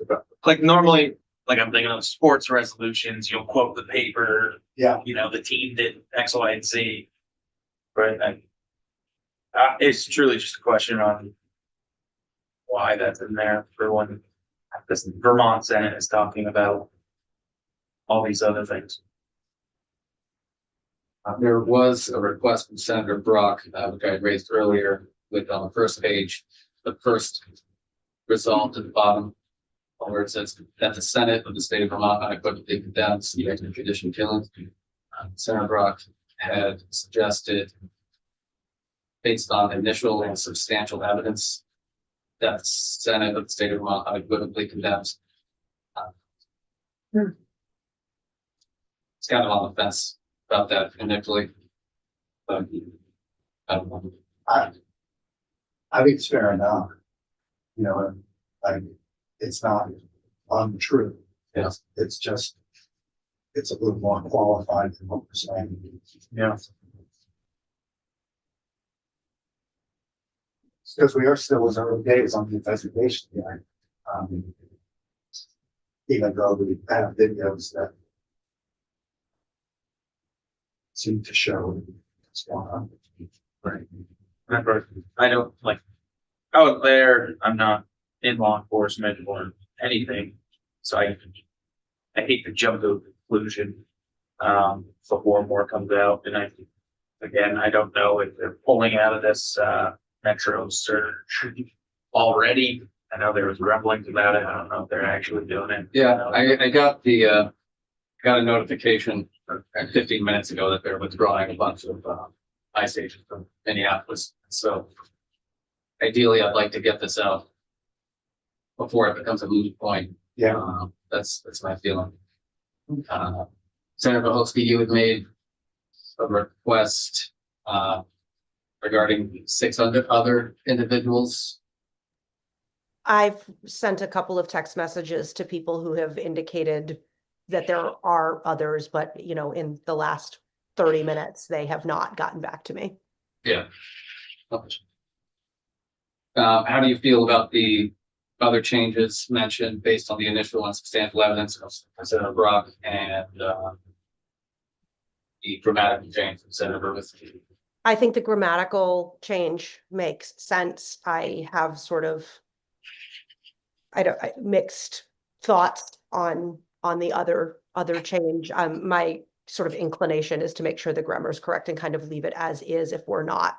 like normally, like I'm thinking of sports resolutions, you'll quote the paper,
Yeah.
you know, the team did X, Y, and Z. Right. And it's truly just a question on why that's in there for when this Vermont Senate is talking about all these other things.
There was a request from Senator Brock, which I raised earlier, with on the first page, the first result at the bottom, where it says that the Senate of the state of Vermont unequivocally condemns the extrajudicial killings. Senator Brock had suggested, based on initial and substantial evidence, that the Senate of the state of Vermont unequivocally condemns. It's kind of on the fence about that initially. But I don't know.
I think it's fair enough. You know, like, it's not untrue. It's just, it's a little more qualified than what we're saying.
Yeah.
Because we are still in early days on the investigation here. Even though we have videos that seem to show what's going on.
Right. Remember, I don't like out there, I'm not in law enforcement or anything. So I hate to jump to a conclusion before more comes out. And I don't know if they're pulling out of this Metro surge already. I know there was rumblings about it. I don't know if they're actually doing it.
Yeah, I got the got a notification 15 minutes ago that they're withdrawing a bunch of ICE agents from Minneapolis. So ideally, I'd like to get this out before it becomes a moot point.
Yeah.
That's my feeling. Senator Bohosky, you had made a request regarding 600 other individuals.
I've sent a couple of text messages to people who have indicated that there are others, but you know, in the last 30 minutes, they have not gotten back to me.
Yeah. How do you feel about the other changes mentioned based on the initial and substantial evidence of Senator Brock and the grammatical change from Senator Bohosky?
I think the grammatical change makes sense. I have sort of, mixed thoughts on the other change. My sort of inclination is to make sure the grammar is correct and kind of leave it as is if we're not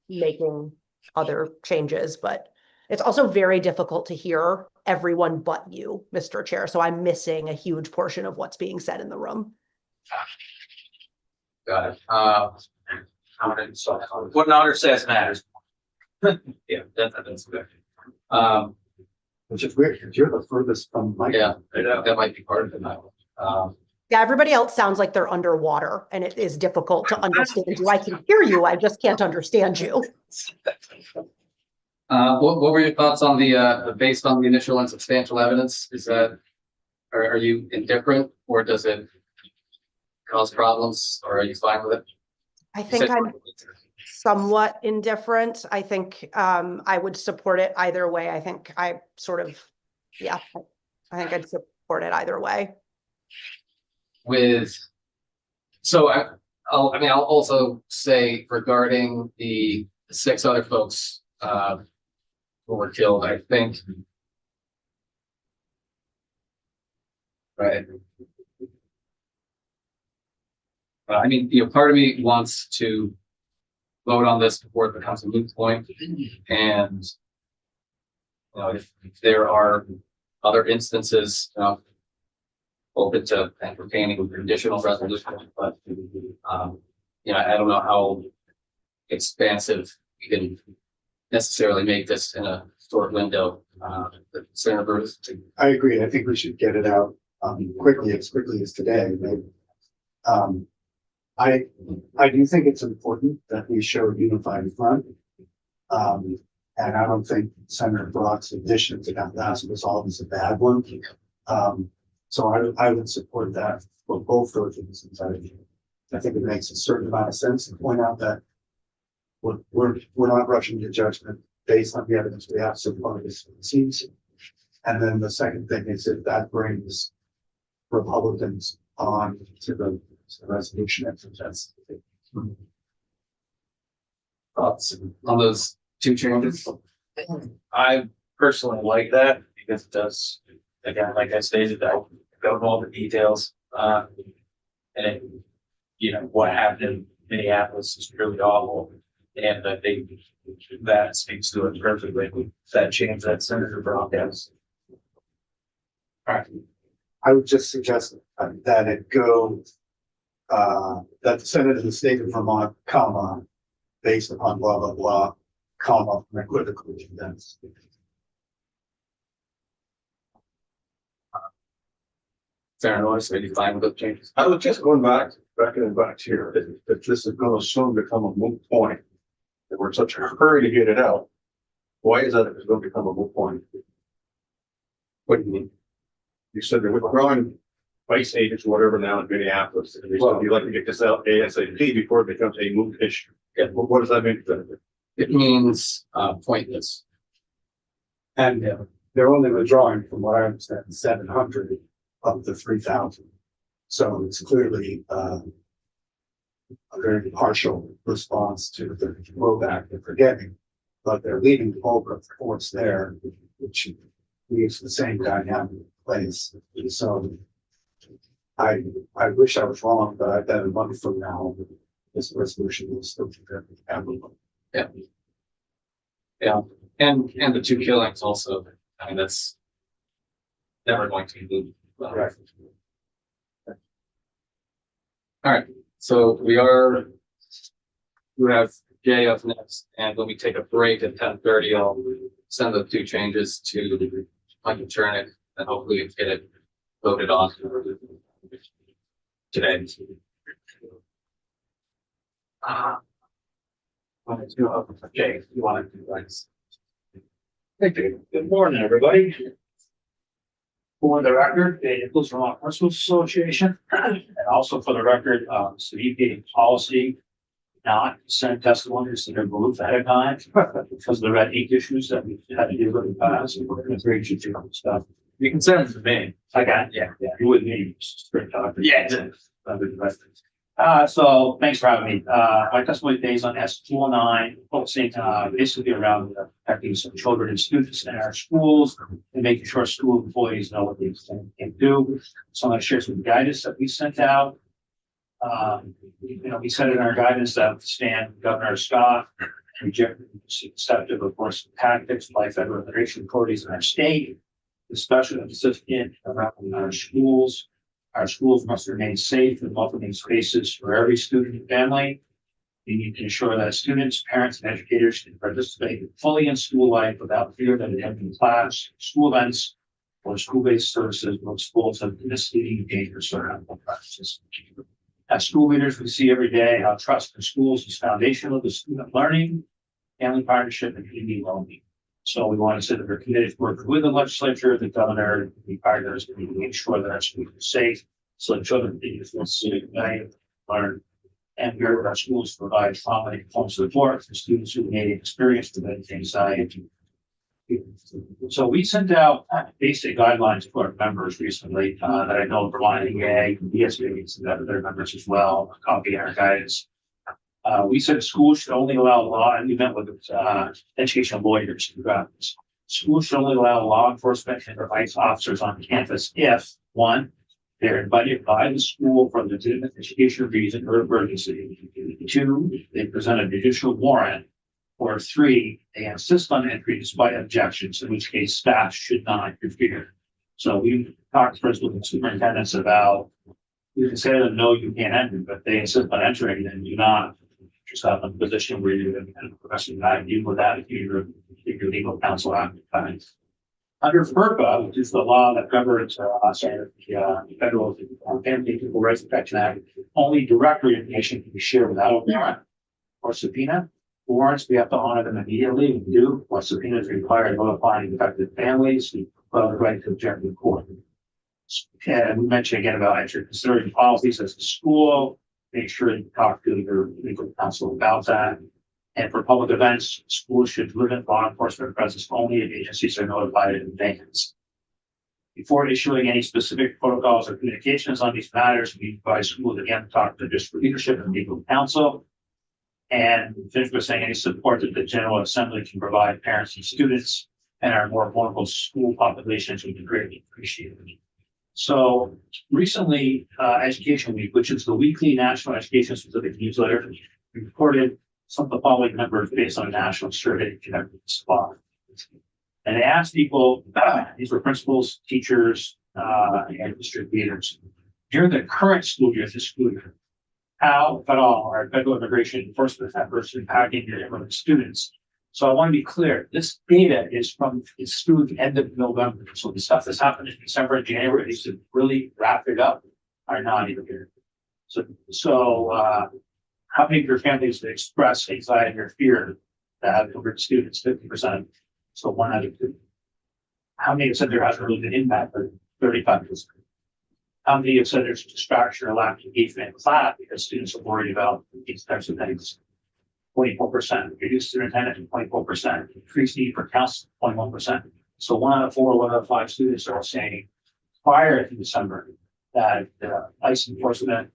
making other changes. But it's also very difficult to hear everyone but you, Mr. Chair. So I'm missing a huge portion of what's being said in the room.
Got it.
What Otter says matters.
Yeah, that's good.
Which is weird, because you're the furthest from Mike.
Yeah, that might be part of it.
Yeah, everybody else sounds like they're underwater and it is difficult to understand you. I can hear you, I just can't understand you.
What were your thoughts on the based on the initial and substantial evidence? Is that, are you indifferent or does it cause problems, or are you fine with it?
I
You
think
said-
I'm somewhat indifferent. I think I would support it either way. I think I sort of, yeah, I think I'd support it either way.
With, so I'll also say regarding the 6 other folks, who were killed, I think. Right. I mean, part of me wants to vote on this before it becomes a moot point, and if there are other instances, open to entertaining additional resolution, but I don't know how expansive we can necessarily make this in a short window. Senator Bruce.
I agree. I think we should get it out quickly as today. I do think it's important that we show a unified front. And I don't think Senator Brock's addition to that last resolve is a bad one. So I would support that for both those reasons. I think it makes a certain amount of sense to point out that we're not rushing to judgment based on the evidence we have so far. It seems. And then the second thing is if that brings Republicans on to the resolution exercise.
Thoughts on those 2 changes?
I personally like that because it does, again, like I stated, I don't know all the details. And it, what happened in Minneapolis is really awful. And I think that speaks to it perfectly with that change that Senator Brock has. All right.
I would just suggest that it go, that the Senate of the state of Vermont, comma, based upon blah, blah, blah, comma, unequivocal events.
Senator Noyes, are you fine with those changes?
I was just going back here, if this is gonna soon become a moot point, and we're in such a hurry to get it out, why is that if it's gonna become a moot point?
What do you mean?
You said they're withdrawing vice agents or whatever now in Minneapolis, and they said you'd like to get this out ASAP before it becomes a moot issue. Yeah, what does that mean?
It means pointless.
And they're only withdrawing, from what I understand, 700 of the 3,000. So it's clearly a very partial response to the blowback that they're getting. But they're leaving the bulk of the force there, which leaves the same dynamic in place. So I wish I was wrong, but I bet a month from now, this resolution will still be very applicable.
Yeah. Yeah, and the 2 killings also. I mean, that's never going to be moved.
Right.
All right, so we have Jay up next, and when we take a break at 10:30, I'll send the 2 changes to Michael Chernick, and hopefully we can get it voted on today. Jay, you want to do this?
Thank you. Good morning, everybody. For the record, the Nichols Vermont Principals Association, and also for the record, so EPA policy not send testimonies that are moved ahead of time because of the red ink issues that we had to deal with in the past. And we're going to bring you through stuff.
You can send it to me.
I got, yeah, you wouldn't need straight talk.
Yeah.
So thanks for having me. My testimony today is on S209, focusing basically around protecting some children and students in our schools and making sure school employees know what they can do. So I'm going to share some guidance that we sent out. We said in our guidance that Stan, Governor Scott, rejected deceptive, of course, tactics by federal immigration authorities in our state, especially consistent around our schools. Our schools must remain safe and welcoming spaces for every student and family. We need to ensure that students, parents, and educators can participate fully in school life without fear that attending class, school events, or school-based services will expose them to misleading, dangerous, or harmful practices. As school leaders, we see every day how trust in schools is foundational to student learning, family partnership, and community well-being. So we want to say that we're committed to work with the legislature, the governor, the partners, to make sure that our schools are safe So children will see value, learn. And here our schools provide trauma and informed support for students who may experience the anxiety. So we sent out basic guidelines to our members recently, that I know Vermont EA, BSB, and other members as well, copy our guidance. We said schools should only allow law, and we met with, educational lawyers and drafts. Schools should only allow law enforcement and ICE officers on campus if, one, they're invited by the school for legitimate educational reason or emergency. Two, they present a judicial warrant. Or three, they insist on entry despite objections, in which case staff should not interfere. So we talked first with the superintendents about, you can say to them, no, you can't enter, but they insist on entering, then do not just have a position where you're going to progressing that, deal with that if you're legal counsel at the time. Under FERPA, which is the law that governs the federal Family and People Rights Protection Act, only directory information can be shared without a warrant or subpoena. Warrants, we have to honor them immediately. We do. What subpoenas require notifying affected families, we have the right to object in court. And we mentioned again about considering policies as a school, make sure you talk to your legal counsel about that. And for public events, schools should limit law enforcement presence only if agencies are notified in advance. Before issuing any specific protocols or communications on these matters, we advise schools again to talk to district leadership and legal counsel. And finish by saying any support that the General Assembly can provide parents and students and our more vulnerable school populations would be greatly appreciated. So recently, Education Week, which is the weekly national education specific newsletter, we reported some of the following numbers based on a national survey conducted this fall. And they asked people, these were principals, teachers, and district leaders, during the current school year, this school year, how, if at all, are federal immigration enforcement efforts impacting your immigrant students? So I want to be clear, this data is through the end of November. So the stuff that's happened in December and January, these to really wrap it up, are not even here. So how many of your families express anxiety or fear that have immigrant students? 50%. So 1 out of 2. How many have said there hasn't really been impact? 35%. How many have said there's distraction or lack of engagement in class because students are worried about these types of things? 24%. Reduced student attendance, 24%. Increased need for counseling, 21%. So 1 out of 4, 1 out of 5 students are saying prior to December that ICE enforcement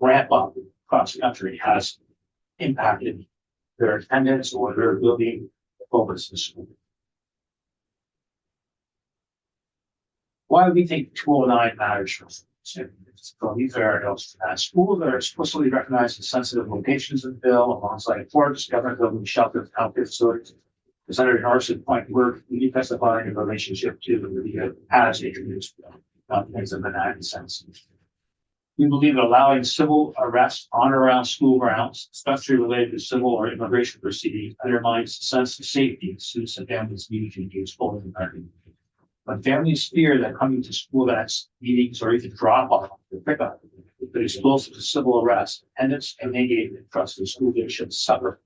ramp up across the country has impacted their attendance or their ability to focus in school. Why do we think 209 matters? So these are those schools that are explicitly recognized as sensitive locations in the bill, alongside forts, government building, shelters, healthcare facilities. The Senator Norris point where we testify in relationship to the past introduced things of an act sense. We believe that allowing civil arrests on or around school grounds, especially related to civil or immigration proceedings, undermines the sense of safety students and families need to engage fully in learning. When families fear that coming to school events, meetings, or even drop off or pickup could expose them to civil arrest, attendance and engagement and trust in school leadership suffer.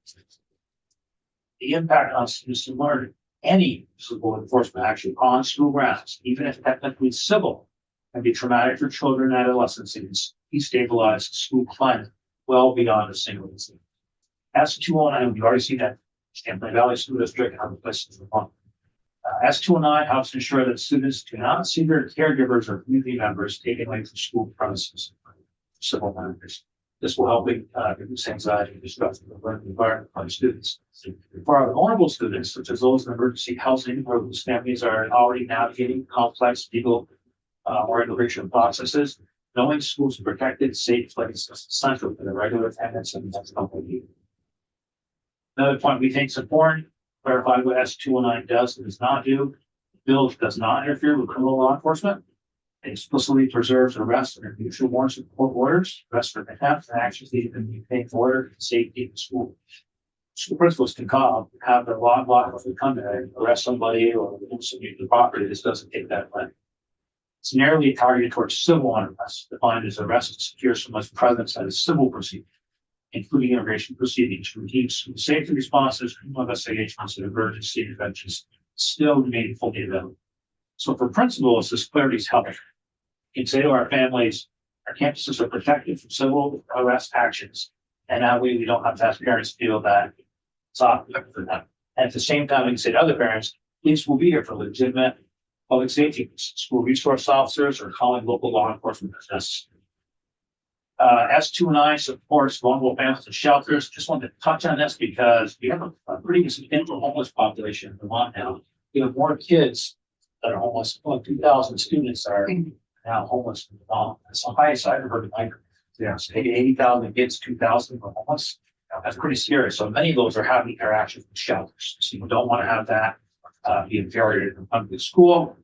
The impact on students and learning, any civil enforcement action on school grounds, even if technically civil, can be traumatic for children and adolescents and destabilize the school climate well beyond a single incident. S209, we've already seen that Champlain Valley School District and other places in Vermont. S209 helps ensure that students do not see their caregivers or community members taken away from school premises. Civil matters. This will help reduce anxiety and distress in the learning environment for students. For our vulnerable students, such as those in emergency housing, or whose families are already navigating complex legal or immigration processes, knowing schools are protected, safe places is essential for the regular attendance and mental well-being. Another point we think is important, clarify what S209 does and does not do. The bill does not interfere with criminal law enforcement. It explicitly preserves arrest and judicial warrants and court orders, arrest for contempt, and actions needed to maintain order and safety in school. School principals can have their law enforcement come in and arrest somebody or submit the property. This doesn't take that length. It's narrowly targeted towards civil unrest, defined as arrest to secure someone's presence at a civil proceeding, including immigration proceedings, routines, safety responses, criminal investigations, and emergency interventions still remain fully available. So for principals, this clarity is helpful. can say to our families, our campuses are protected from civil arrest actions. And that way we don't have to have parents feel that it's off for them. And at the same time, we can say to other parents, police will be here for legitimate public safety, school resource officers, or calling local law enforcement as necessary. S2 supports vulnerable families and shelters. Just wanted to touch on this because we have a pretty substantial homeless population in Vermont now. We have more kids that are homeless. 2,000 students are now homeless in Vermont. That's the highest I've ever heard in my career. Yeah, so maybe 80,000 kids, 2,000 are homeless. That's pretty scary. So many of those are having interactions with shelters. So you don't want to have that be a barrier to come to school.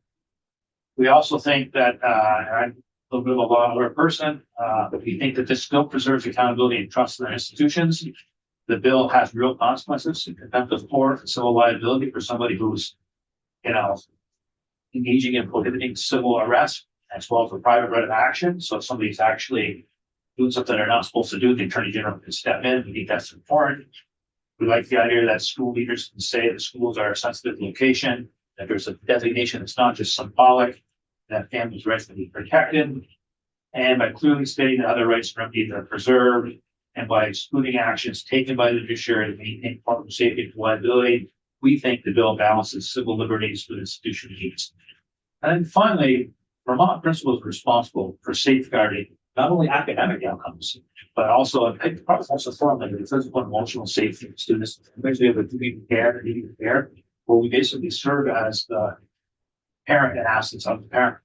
We also think that, I'm a little bit of a law and order person, but we think that this still preserves accountability and trust in our institutions. The bill has real consequences, contempt of court, civil liability for somebody who's, engaging in prohibiting civil arrest, as well as a private right of action. So if somebody's actually doing something they're not supposed to do, the attorney general can step in. We think that's important. We like the idea that school leaders can say the schools are a sensitive location, that there's a designation that's not just symbolic, that families' rights can be protected. And by clearly stating that other rights and remedies are preserved, and by excluding actions taken by the judiciary to maintain public safety and liability, we think the bill balances civil liberties with institutional needs. And then finally, Vermont principals are responsible for safeguarding not only academic outcomes, but also formally the physical and emotional safety of students, especially if they're needing care, where we basically serve as the parent and absence of the parent.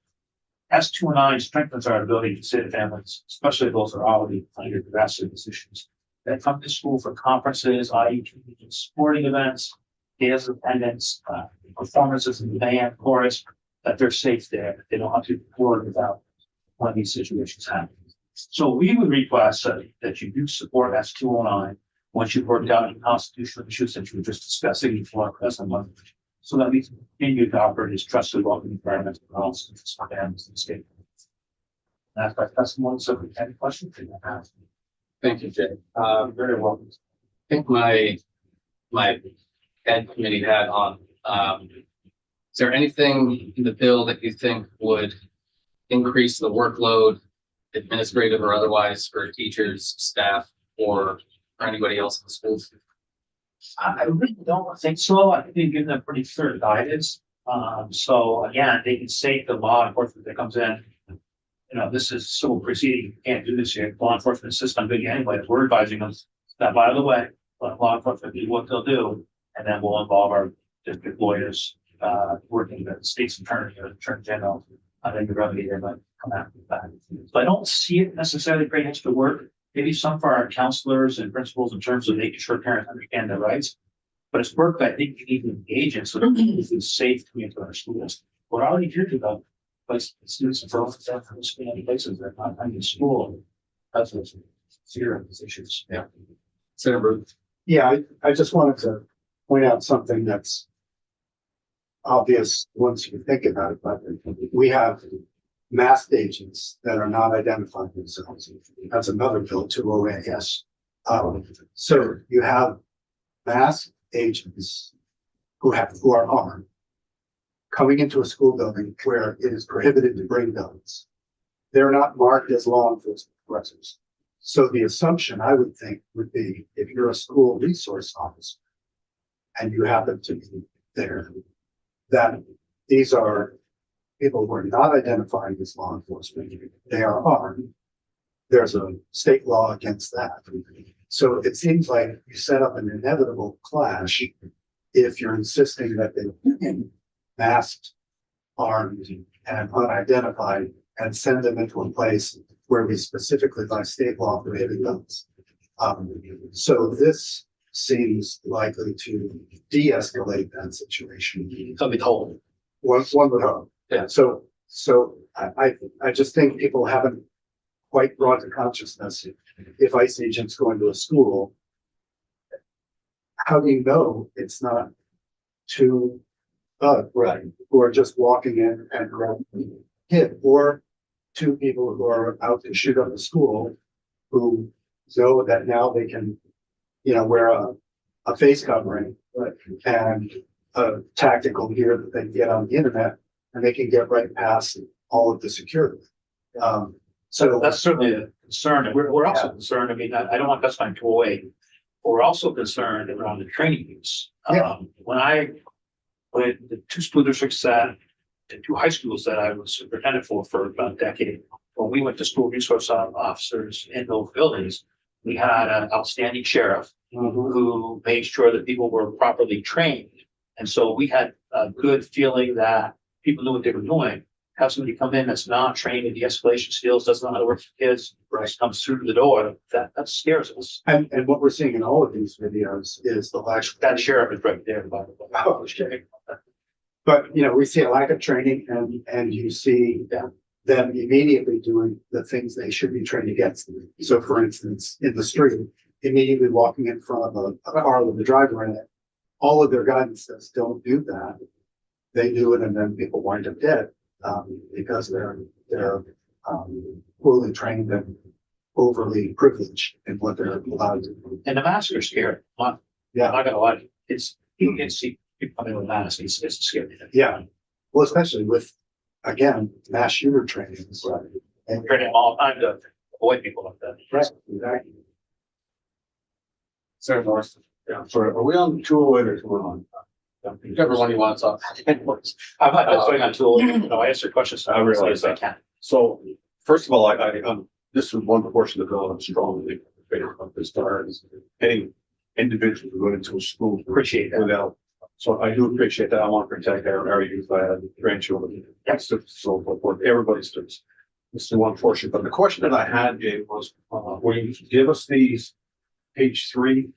S2 strengthens our ability to say to families, especially those that are already under duress or decisions, that come to school for conferences, IEP, sporting events, days of attendance, performances in the band, chorus, that they're safe there. They don't have to report without one of these situations happen. So we would request that you do support S209 once you've worked out the constitutional issues that you were just discussing before our present month, so that we can continue to operate as trusted, welcome environment for all students and families in the state. That's my testimony. So if you have any questions, you can ask.
Thank you, Jay.
You're very welcome.
I think my ed committee had on, is there anything in the bill that you think would increase the workload, administrative or otherwise, for teachers, staff, or anybody else in the schools?
I really don't think so. I think they've given them pretty clear guidance. So again, they can say to law enforcement that comes in, this is civil proceeding, you can't do this here. Law enforcement system big anyway. We're advising them that, by the way, let law enforcement do what they'll do, and then we'll involve our district lawyers, working with the state's attorney or attorney general. I think the remedy there might come after that. So I don't see it necessarily creating extra work. Maybe some for our counselors and principals in terms of making sure parents understand their rights. But it's work that I think we need to engage in so that it's safe to come into our schools. We're already here to go, but students and folks from places that are not in school. That's what's serious issues.
Yeah. Senator Bruce.
Yeah, I just wanted to point out something that's obvious once you think about it, but we have masked agents that are not identifying themselves. That's another bill, 208. Yes. So you have masked agents who are armed coming into a school building where it is prohibited to bring guns. They're not marked as law enforcement aggressors. So the assumption I would think would be, if you're a school resource officer and you happen to be there, that these are people who are not identifying as law enforcement. They are armed. There's a state law against that. So it seems like you set up an inevitable clash if you're insisting that they're masked, armed, and unidentified, and send them into a place where we specifically by state law prohibit guns. So this seems likely to de-escalate that situation.
So be told.
One would hope.
Yeah.
So I just think people haven't quite brought to consciousness, if ICE agents go into a school, how do you know it's not two right who are just walking in and grabbing a kid, or two people who are out to shoot up the school who know that now they can, wear a face covering, right, and a tactical gear that they can get on the internet, and they can get right past all of the security. So
That's certainly a concern, and we're also concerned, I mean, I don't want that's my go away. But we're also concerned around the training use.
Yeah.
When the two school districts that, the two high schools that I was superintendent for about a decade, when we went to school resource officers in those buildings, we had an outstanding sheriff who made sure that people were properly trained. And so we had a good feeling that people knew what they were doing. Have somebody come in that's not trained in de-escalation skills, doesn't know how to work with kids, comes through the door, that scares us.
and what we're seeing in all of these videos is the lack.
That sheriff is right there, by the way.
Oh, okay. But, you know, we see a lack of training and you see them immediately doing the things they should be trained against. So for instance, in the street, immediately walking in front of a car with a driver in it, all of their guidance says, don't do that. They do it and then people wind up dead, because they're poorly trained and overly privileged in what they're allowed to do.
And the masks are scary. I'm not gonna lie, you can see people coming with masks, it's scary.
Yeah, well, especially with, again, mass shooter trainings. And
Training them all the time to avoid people like that.
right, exactly.
Sarah Morris. Yeah, sorry, are we on 208 or 209?
Whichever one you want to talk.
I'm not going on tool, I answer questions.
I realize
I
that.
can.
So, first of all, this is one portion of the bill I'm strongly in favor of as far as any individual who go into a school.
Appreciate that.
Without, so I do appreciate that. I want to protect our youth, I have grandchildren, so forth, everybody's students. This is one portion, but the question that I had, Dave, was, will you give us these page 3?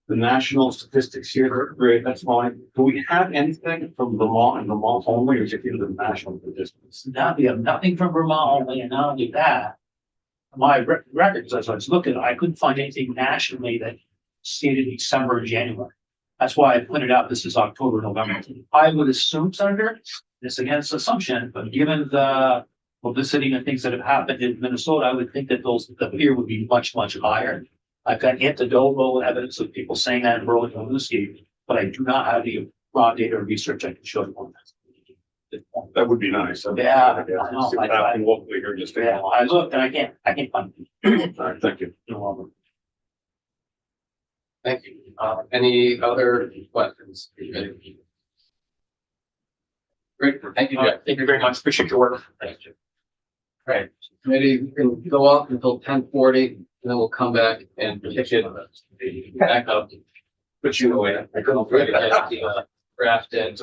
The national statistics here, great, that's fine. Do we have anything from Vermont and Vermont only, or is it even the national statistics?
Now we have nothing from Vermont only, and not only that. My records, as I was looking, I couldn't find anything nationally that stated December and January. That's why I pointed out this is October, November. I would assume, Senator, this again, it's assumption, but given the publicity and things that have happened in Minnesota, I would think that the fear would be much, much higher. I've got anecdotal evidence of people saying that in Burlington, Whiskey, but I do not have the raw data or research I can show you on that.
That would be nice.
Yeah,
I
I know.
see what happened locally here, just.
Yeah, I looked and I can't find it.
All right, thank you.
You're welcome.
Thank you. Any other questions? Great, thank you, Jeff.
Thank you very much. Appreciate your work. Thank you.
Right, committee, we can go off until 10:40, and then we'll come back and pick it back up. Put you away. I couldn't. Draft in.